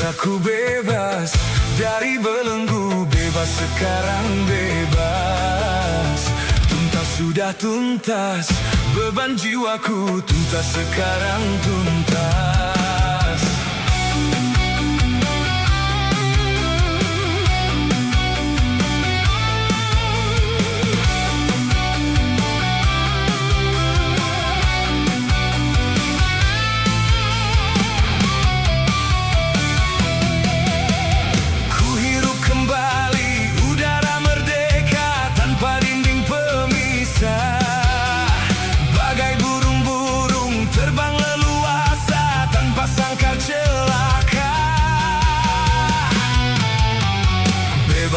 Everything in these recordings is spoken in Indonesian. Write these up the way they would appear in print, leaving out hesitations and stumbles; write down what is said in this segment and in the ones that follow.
Aku bebas dari belenggu, bebas sekarang bebas. Tuntas sudah tuntas, beban jiwaku tuntas sekarang tuntas.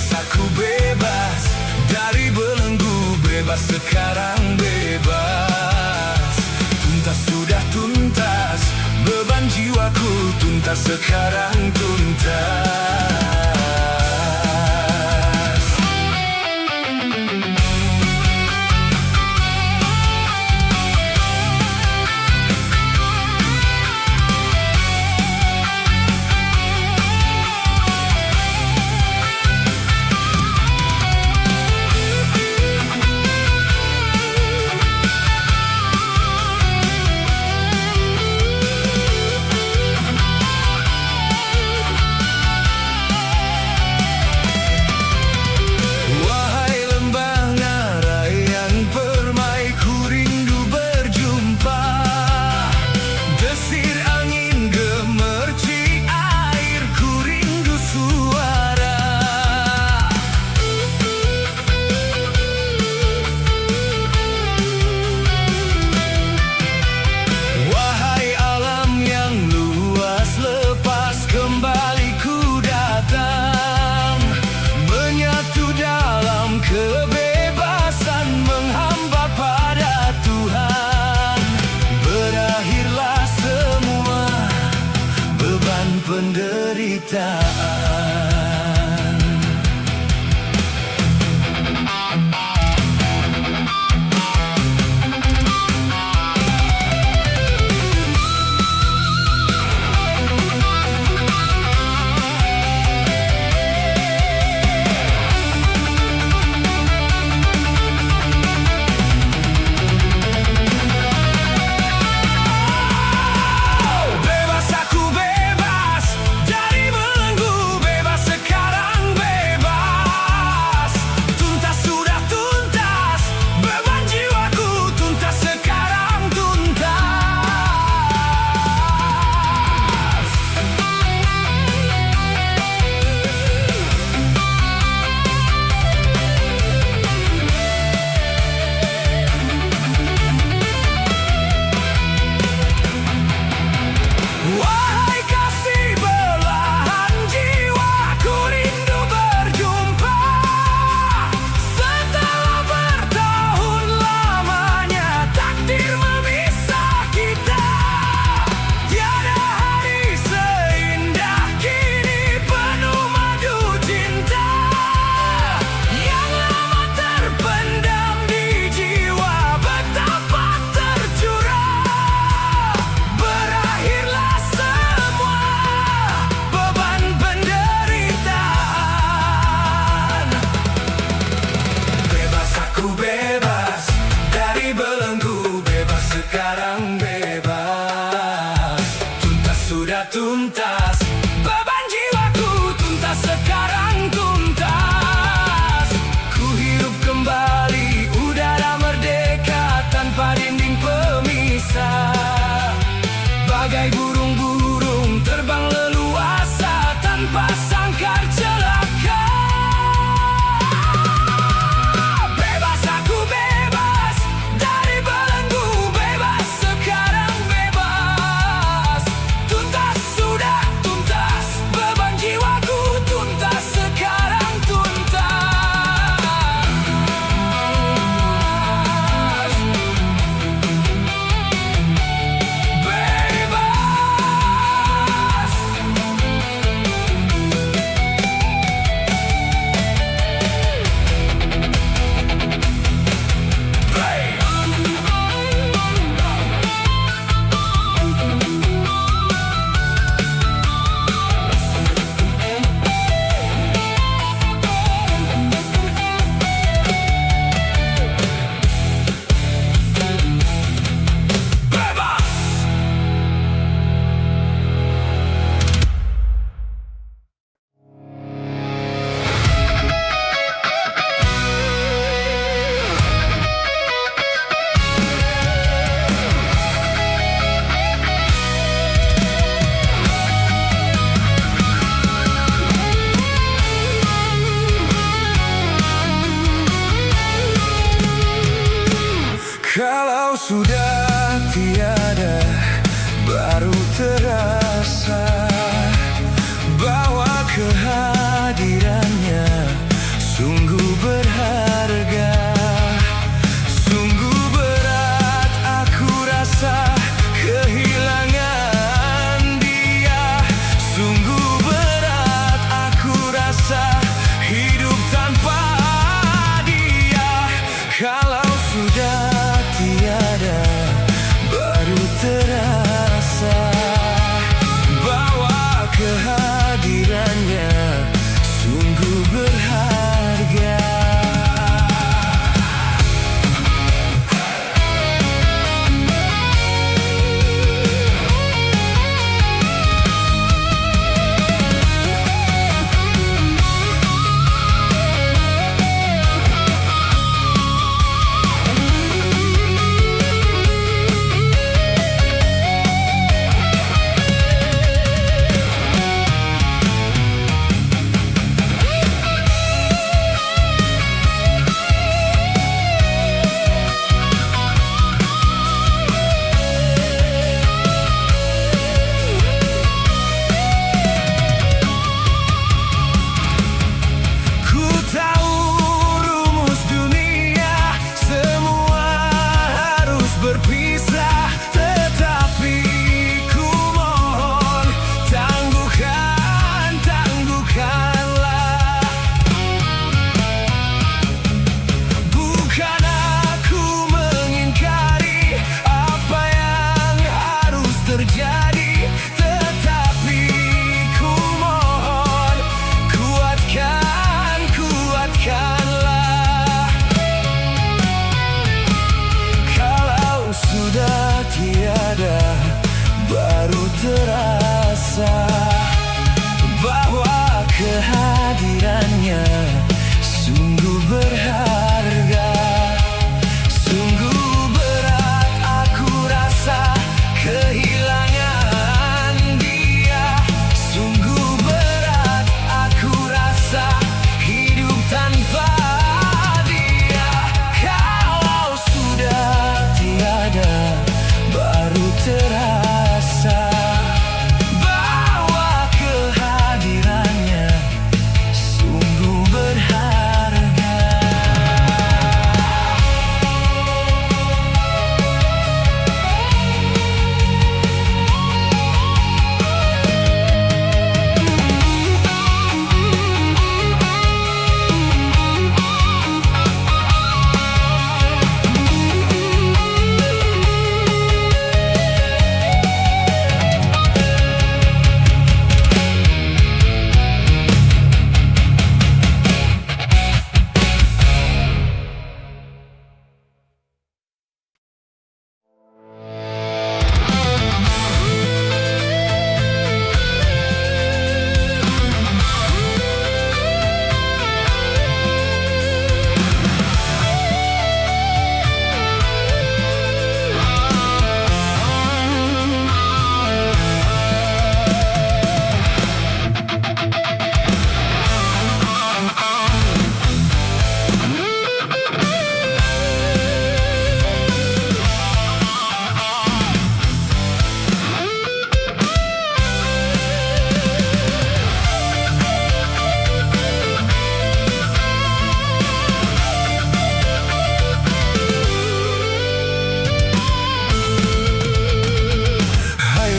Aku bebas dari belenggu, bebas sekarang bebas. Tuntas sudah tuntas, beban jiwaku tuntas sekarang tuntas. Kebebasan menghamba pada Tuhan. Berakhirlah semua beban penderitaan. Sekarang bebas, tuntas sudah tuntas, beban jiwaku tuntas sekarang tuntas. Ku hidup kembali udara merdeka tanpa dinding pemisah. Bagai burung-burung terbang leluasa tanpa sangkar celaka. Tuntas sudah terjadi, tetapi ku mohon kuatkanlah. Kalau sudah tiada, baru terasa bahwa kehadirannya sungguh berharga. Sungguh berat aku rasa kehilangan dia. Sungguh berat aku rasa hidup tanpa dia. Kalau sudah tiada, baru terasa bahwa kehadirannya sungguh berharga.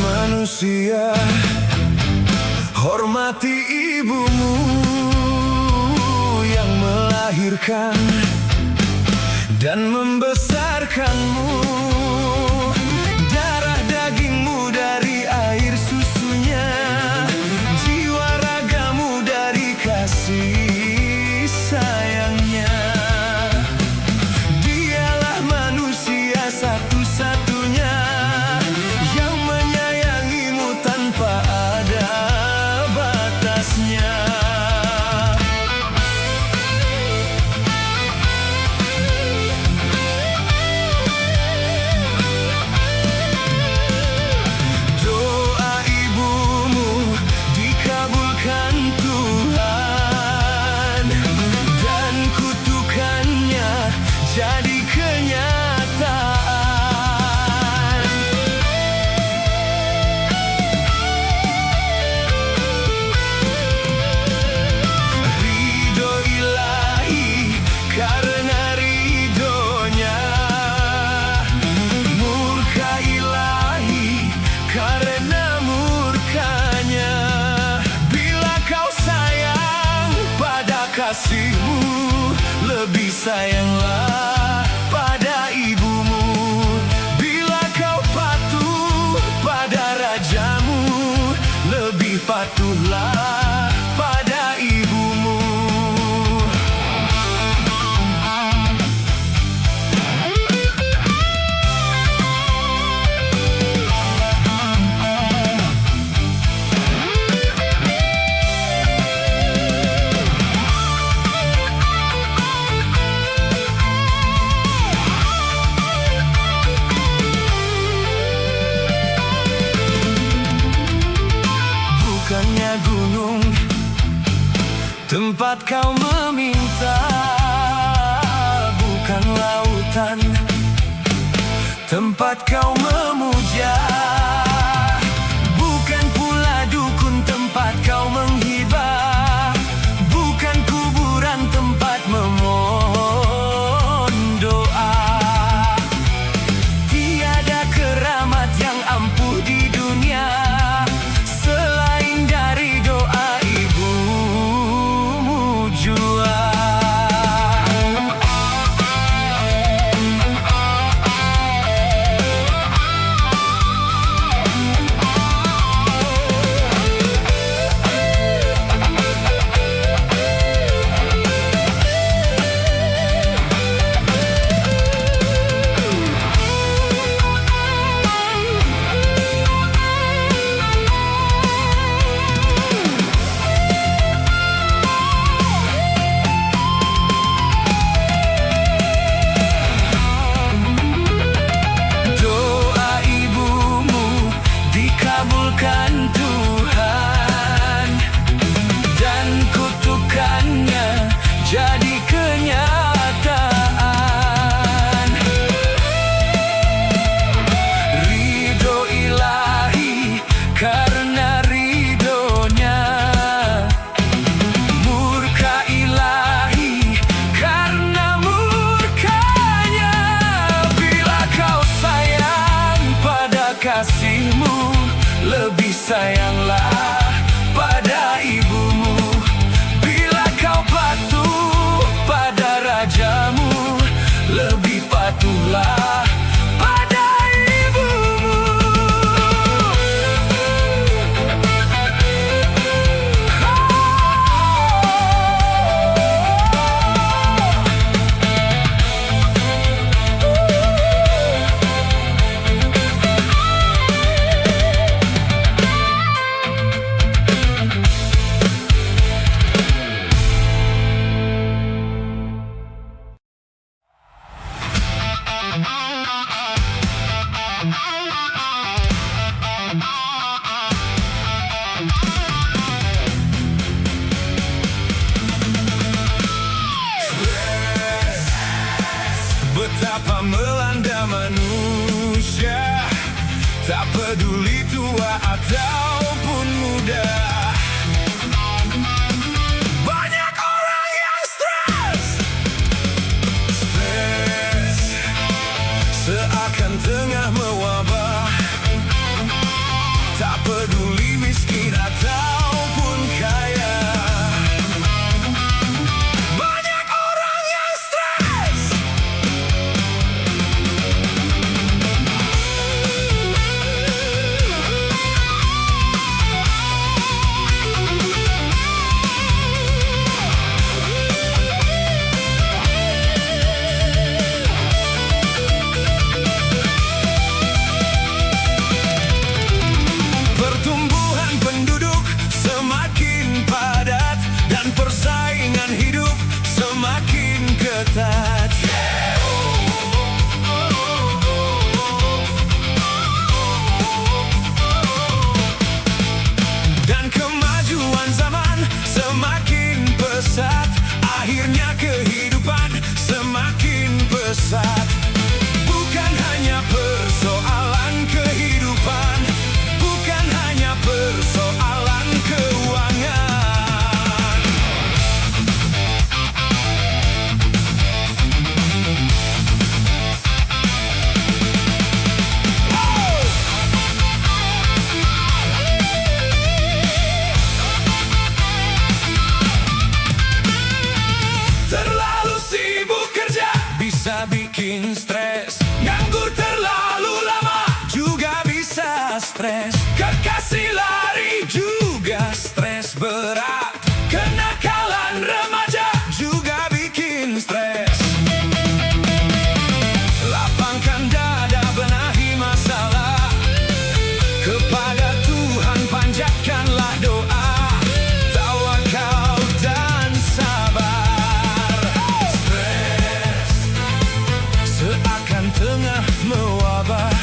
Manusia, hormati ibumu yang melahirkan dan membesarkanmu. Darah dagingmu dari air susunya, jiwa ragamu dari kasih sayangnya. Dialah manusia satu-satunya yang tanpa ada batasnya. Doa ibumu dikabulkan Tuhan, dan kutukannya jadi kenyataan. Karena ridhonya, murka ilahi karena murkanya. Bila kau sayang pada kasihmu, lebih sayanglah pada ibumu. Bila kau patuh pada rajamu, lebih patuhlah pada ibumu. Bukannya gunung tempat kau meminta, bukan lautan tempat kau memuja, bukan pula dukun tempat kau menghibah, bukan kuburan tempat memohon doa. Tiada keramat yang ampuh di dunia selain dari doa ibumu jua. ataupun muda. Banyak orang yang stres. Stres seakan tengah mewabah. Tak peduli miskin ataupun kaya. Banyak orang yang stres. Pertumbuhan penduduk semakin padat dan persaingan hidup semakin ketat. Dan kemajuan zaman semakin pesat, akhirnya kehidupan semakin pesat. Bukan hanya persoalan kehidupan, bukan hanya persoalan keuangan. Terlalu sibuk kerja bisa bikin stres. Nganggur terlalu lama juga bisa stres. Kekasih lari juga stres berat. Kenakalan remaja juga bikin stres. Lapangkan dada, benahi masalah. Kepada Tuhan panjatkanlah doa. Tawakal dan sabar. Stres seakan tengah mewabah.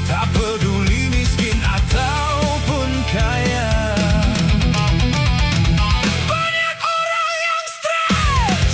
Tak peduli miskin ataupun kaya. Banyak orang yang stres.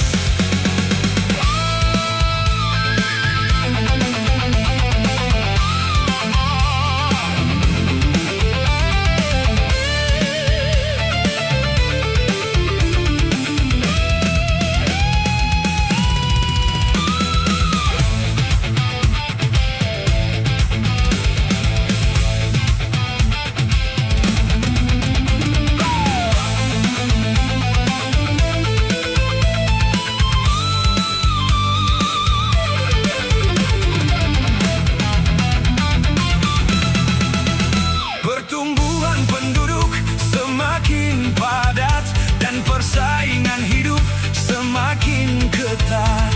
Pertumbuhan penduduk semakin padat dan persaingan hidup semakin ketat.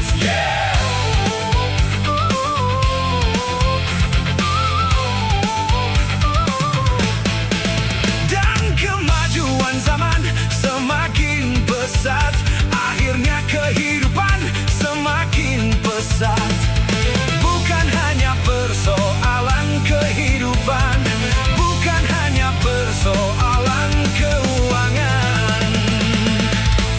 Dan kemajuan zaman semakin pesat, akhirnya kehidupan semakin pesat. Bukan hanya persoalan kehidupan, bukan hanya persoalan keuangan.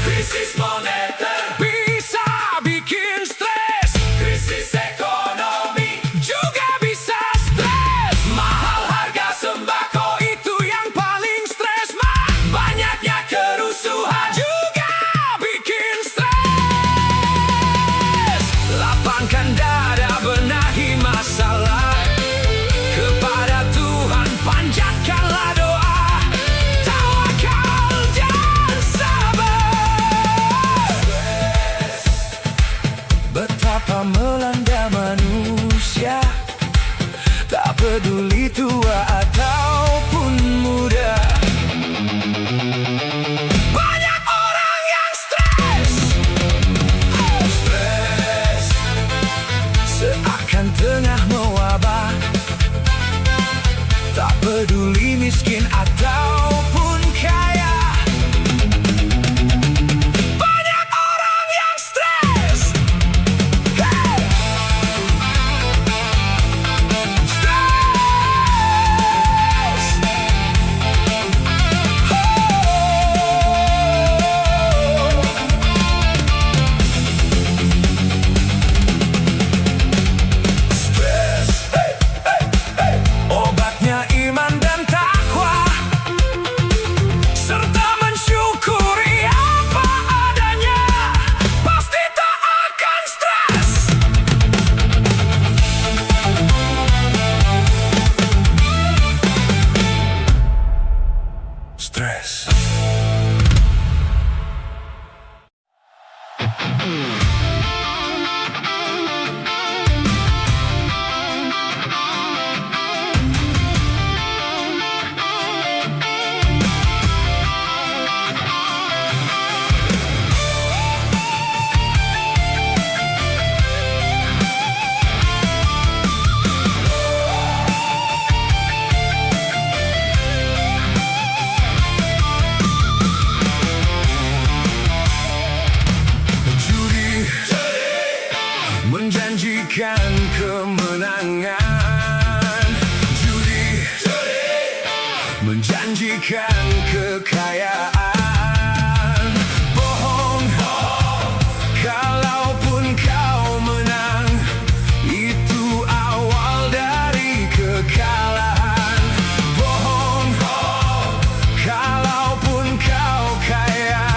Krisis moneter bisa bikin stres. Krisis ekonomi juga bisa stres. Mahal harga sembako itu yang paling stres. Banyaknya kerusuhan juga bikin stres. Lapangkan dada, benahi masalah. Kepada Tuhan panjatkanlah doa. Tawakal dan sabar. Betapa melanda manusia, tak peduli tua ataupun muda. Banyak orang yang stres. Stres seakan tengah mewabah. Tak peduli miskin ataupun kaya. Banyak orang yang stres. Hey! Stres. Stres. Hey, hey, hey. Obatnya menjanjikan kekayaan. Bohong, kalaupun kau menang, itu awal dari kekalahan. Bohong, kalaupun kau kaya,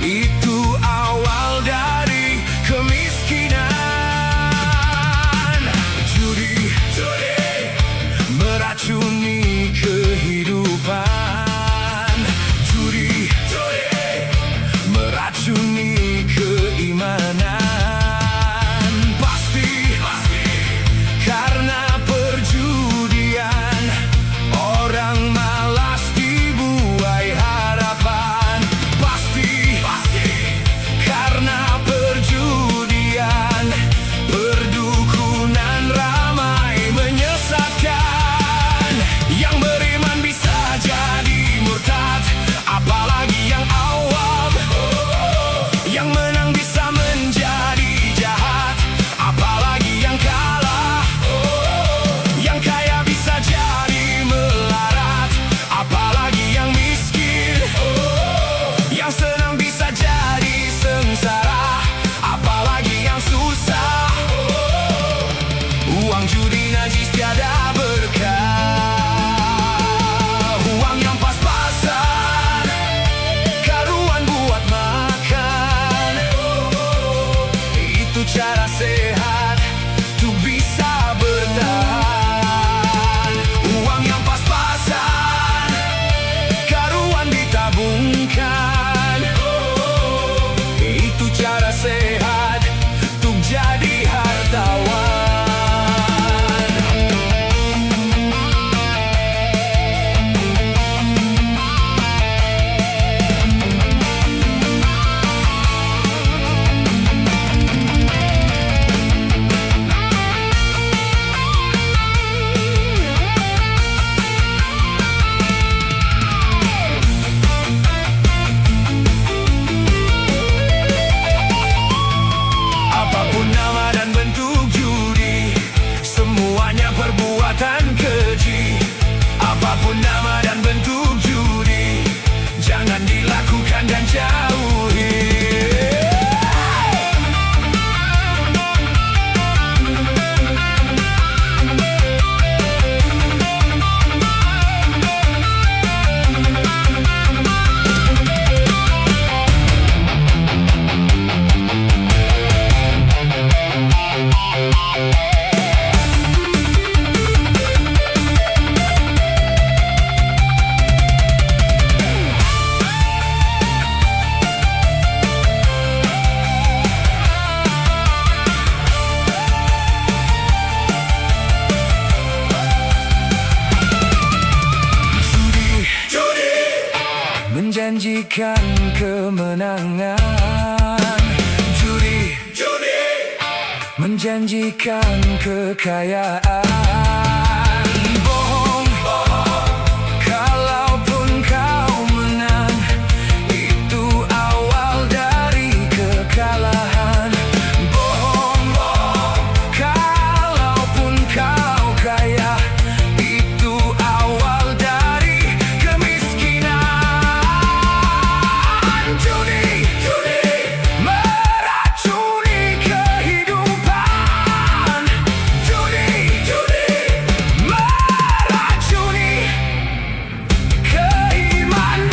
itu awal dari kemiskinan. Judi meracuni kehidupan. Judi meracuni keimanan. Pasti karena perjudian, orang malas dibuai harapan. Pasti karena perjudian, perdukunan ramai menyesatkan. Yang beriman bisa jadi murtad, apalagi yang awam. Yang menang bisa menjadi jahat, apalagi yang kalah. Yang kaya bisa jadi melarat, apalagi yang miskin. Yang senang bisa jadi sengsara, apalagi yang susah. Uang judi najis tiada berkah. Uang yang pas-pasan, karuan buat makan. Itu cara sehat tuh bisa bertahan. Uang yang pas-pasan, karuan ditabungkan. Itu cara sehat tuh jadi hartawan. Apapun nama dan bentuk judi, semuanya perbuatan keji. Apapun nama dan bentuk judi, jangan dilakukan dan jauhi. Menjanjikan kemenangan. Judi menjanjikan kekayaan. Bohong, kalaupun kau menang, itu awal dari kekalahan. Bohong, kalaupun kau kaya, itu awal dari kemiskinan. Judi meracuni kehidupan. Judi meracuni keimanan.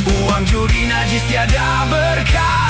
Uang judi najis tiada berkah.